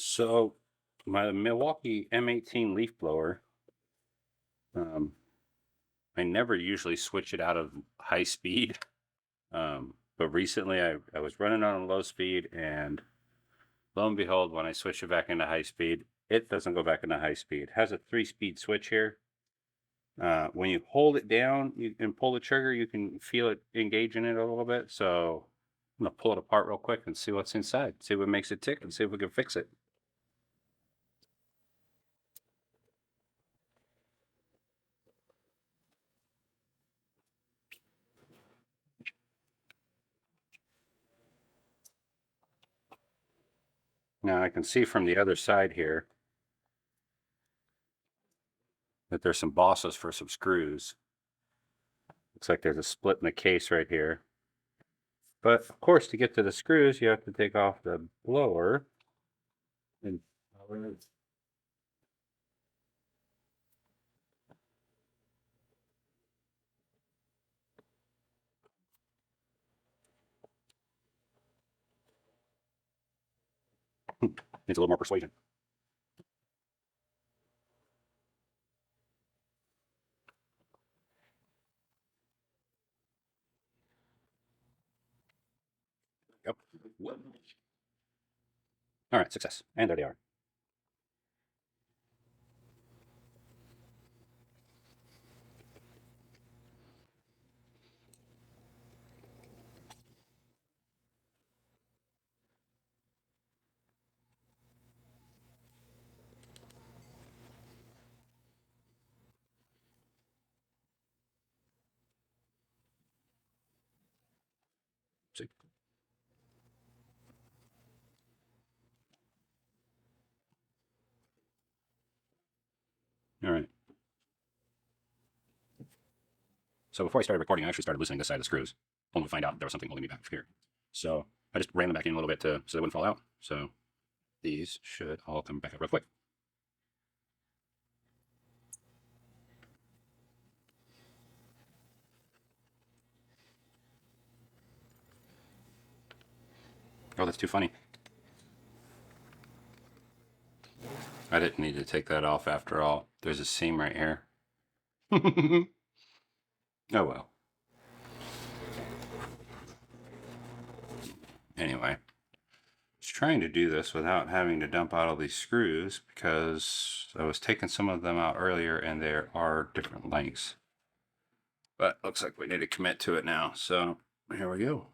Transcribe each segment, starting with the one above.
So my Milwaukee M18 leaf blower, um, I never usually switch it out of high speed. But recently I was running on a low speed, and lo and behold, when I switch it back into high speed, it doesn't go back into high speed. It has a 3-speed switch here. When you hold it down and pull the trigger, you can feel it engaging it a little bit. So I'm gonna pull it apart real quick and see what's inside, see what makes it tick, and see if we can fix it. Now I can see from the other side here that there's some bosses for some screws. Looks like there's a split in the case right here. But of course, to get to the screws, you have to take off the blower. And needs a little more persuasion. Yep. All right, success. And there they are. See? All right. So before I started recording, I actually started loosening this side of the screws, only to find out there was something holding me back here. So I just ran them back in a little bit so they wouldn't fall out. So these should all come back up real quick. Oh, that's too funny. I didn't need to take that off after all. There's a seam right here. Oh well. Anyway, I was trying to do this without having to dump out all these screws because I was taking some of them out earlier and there are different lengths. But looks like we need to commit to it now. So here we go.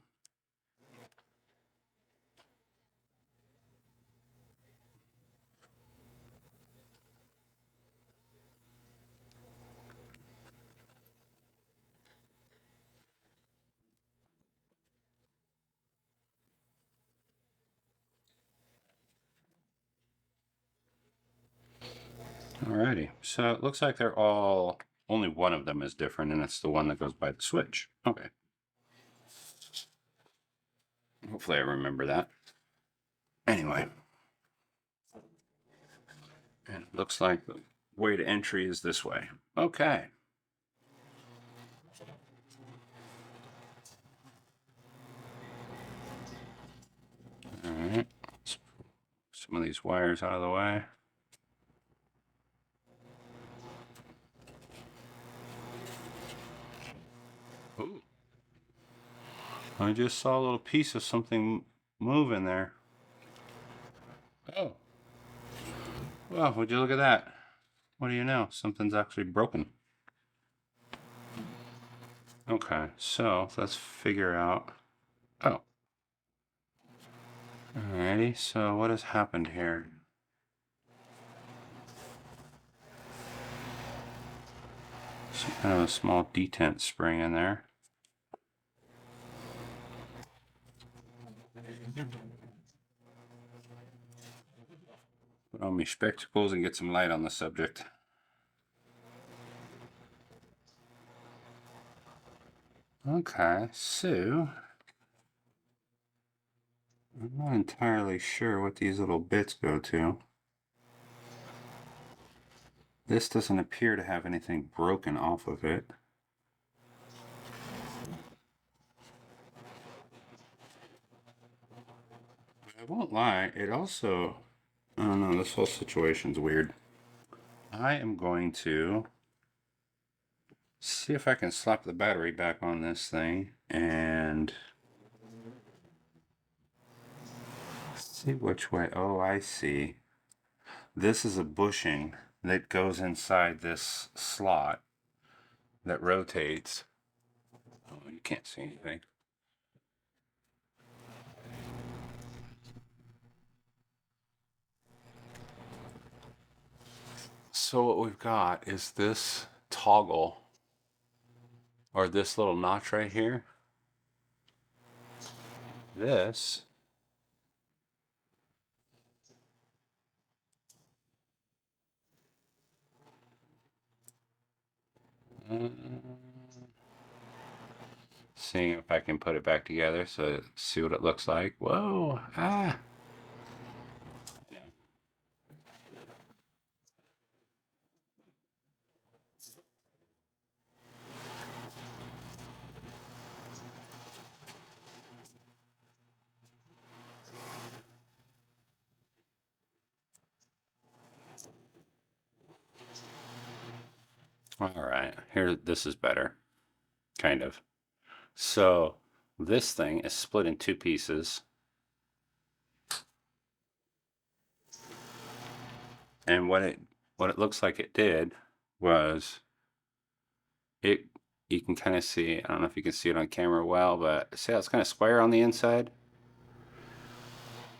Alrighty, so it looks like they're all, only one of them is different, and it's the one that goes by the switch. Okay. Hopefully I remember that. Anyway. And it looks like the way to entry is this way. Okay. Alright, let's pull some of these wires out of the way. Ooh. I just saw a little piece of something move in there. Oh. Well, would you look at that? What do you know? Something's actually broken. Okay, so let's figure out. Oh. Alrighty, so what has happened here? Some kind of a small detent spring in there. Put on my spectacles and get some light on the subject. Okay, so I'm not entirely sure what these little bits go to. This doesn't appear to have anything broken off of it. I won't lie, it also I don't know, this whole situation's weird. I am going to see if I can slap the battery back on this thing and see which way. Oh, I see. This is a bushing that goes inside this slot that rotates. Oh, you can't see anything. So what we've got is this toggle, or this little notch right here. This uh, seeing if I can put it back together so see what it looks like. Whoa, ah. All right, here, this is better, kind of. So this thing is split in two pieces. And what it looks like it did was it, you can kind of see, I don't know if you can see it on camera well, but see how it's kind of square on the inside?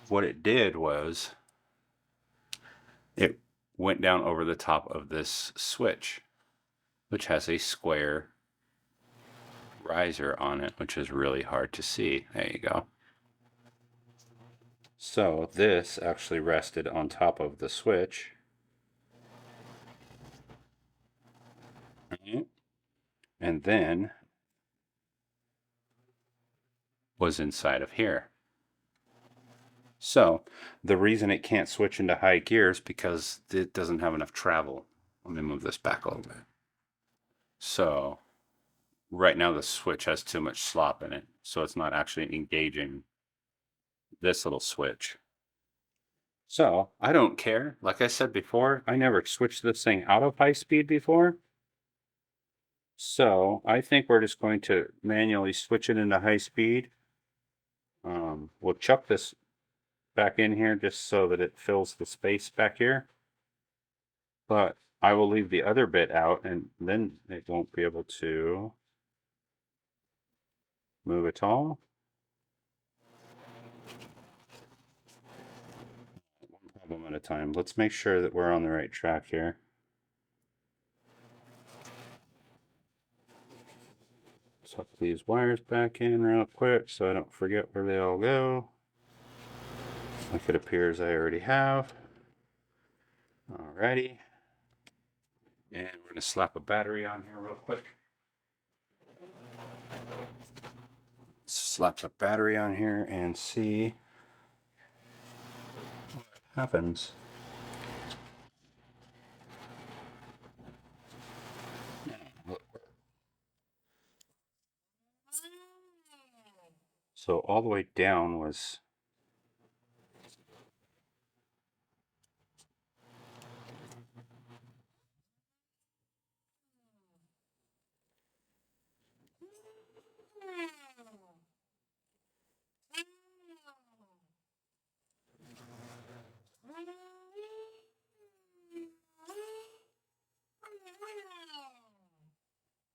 What it did was it went down over the top of this switch, which has a square riser on it, which is really hard to see. There you go. So this actually rested on top of the switch. And then was inside of here. So the reason it can't switch into high gear is because it doesn't have enough travel. Let me move this back a little bit. So right now the switch has too much slop in it, so it's not actually engaging this little switch. So I don't care. Like I said before, I never switched this thing out of high speed before. So I think we're just going to manually switch it into high speed. We'll chuck this back in here just so that it fills the space back here. But I will leave the other bit out and then it won't be able to move at all. One problem at a time. Let's make sure that we're on the right track here. Tuck these wires back in real quick so I don't forget where they all go. Like it appears I already have. Alrighty. And we're going to slap a battery on here real quick. Slap the battery on here and see what happens. So all the way down was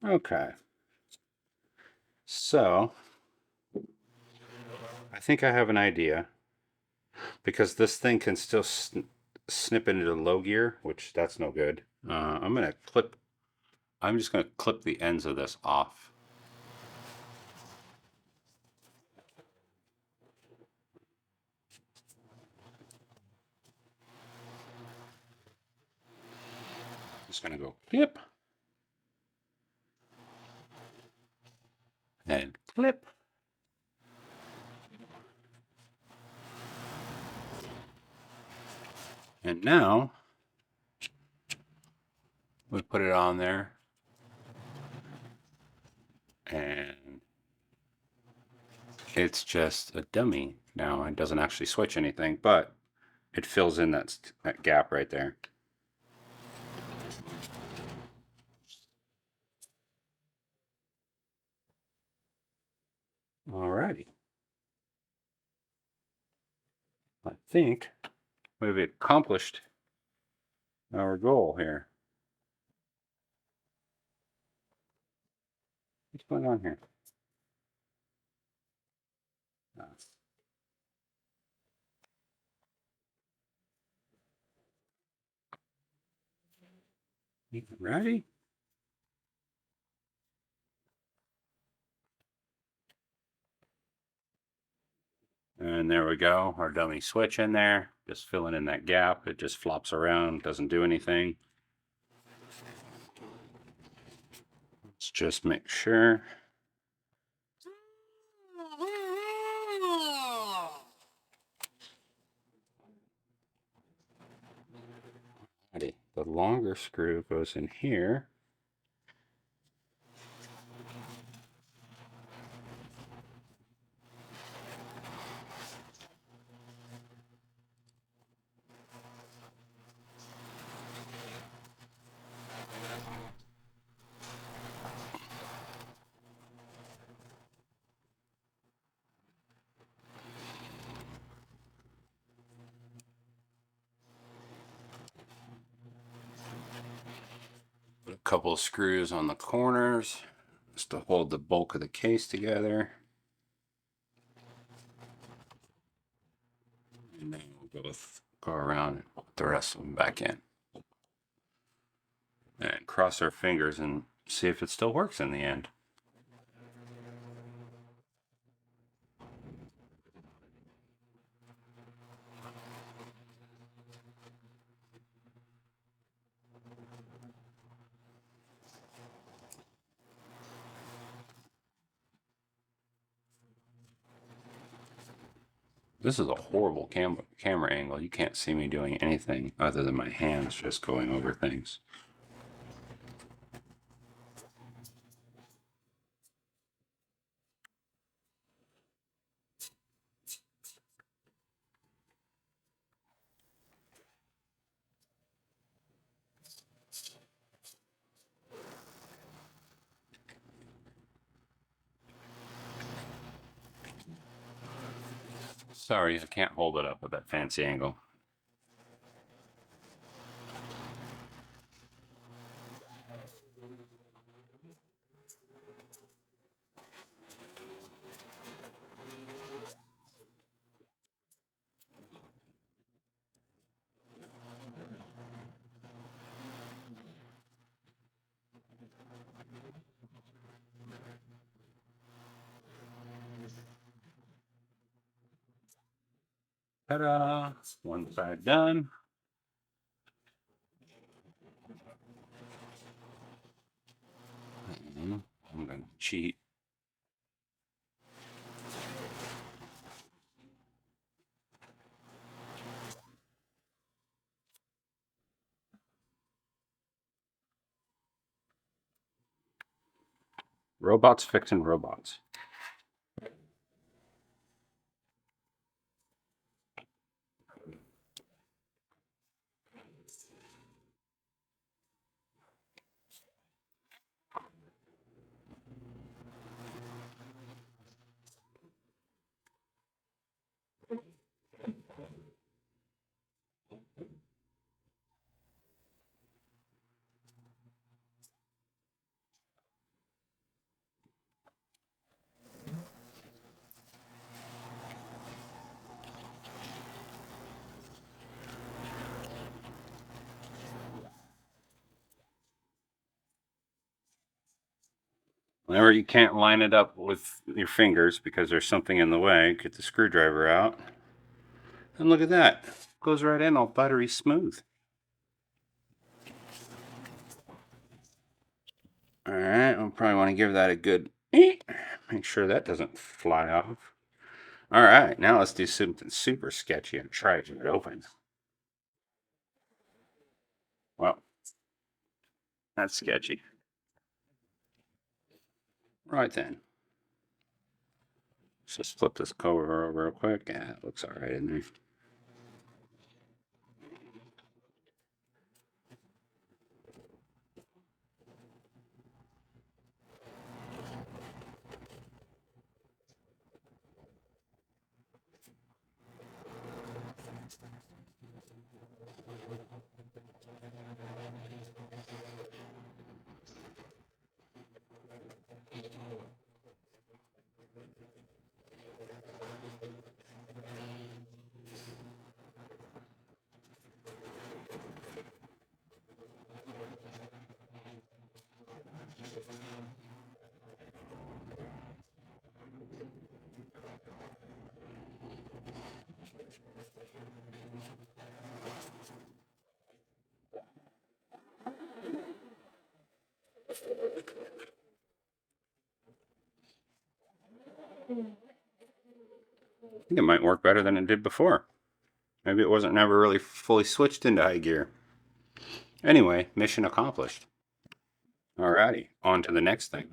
okay. So I think I have an idea because this thing can still snip into low gear, which that's no good. I'm just gonna clip the ends of this off. Just gonna go clip and clip. And now we put it on there and it's just a dummy now. It doesn't actually switch anything, but it fills in that gap right there. Alrighty. I think we've accomplished our goal here. What's going on here? Ready? And there we go, our dummy switch in there, just filling in that gap. It just flops around, doesn't do anything. Let's just make sure. Alrighty, the longer screw goes in here. Put a couple of screws on the corners just to hold the bulk of the case together. And then we'll go around and put the rest of them back in. And cross our fingers and see if it still works in the end. This is a horrible camera angle. You can't see me doing anything other than my hands just going over things. Sorry, I can't hold it up at that fancy angle. Ta-da! One side done. I'm going to cheat. Robots fixing robots. Whenever you can't line it up with your fingers because there's something in the way, get the screwdriver out. And look at that. Goes right in all buttery smooth. Alright, we'll probably want to give that a good make sure that doesn't fly off. Alright, now let's do something super sketchy and try to get it open. Well, that's sketchy. Right then. Let's just flip this cover over real quick. Yeah, it looks alright in there. think it might work better than it did before. Maybe it wasn't never really fully switched into high gear. Anyway, mission accomplished. Alrighty, on to the next thing.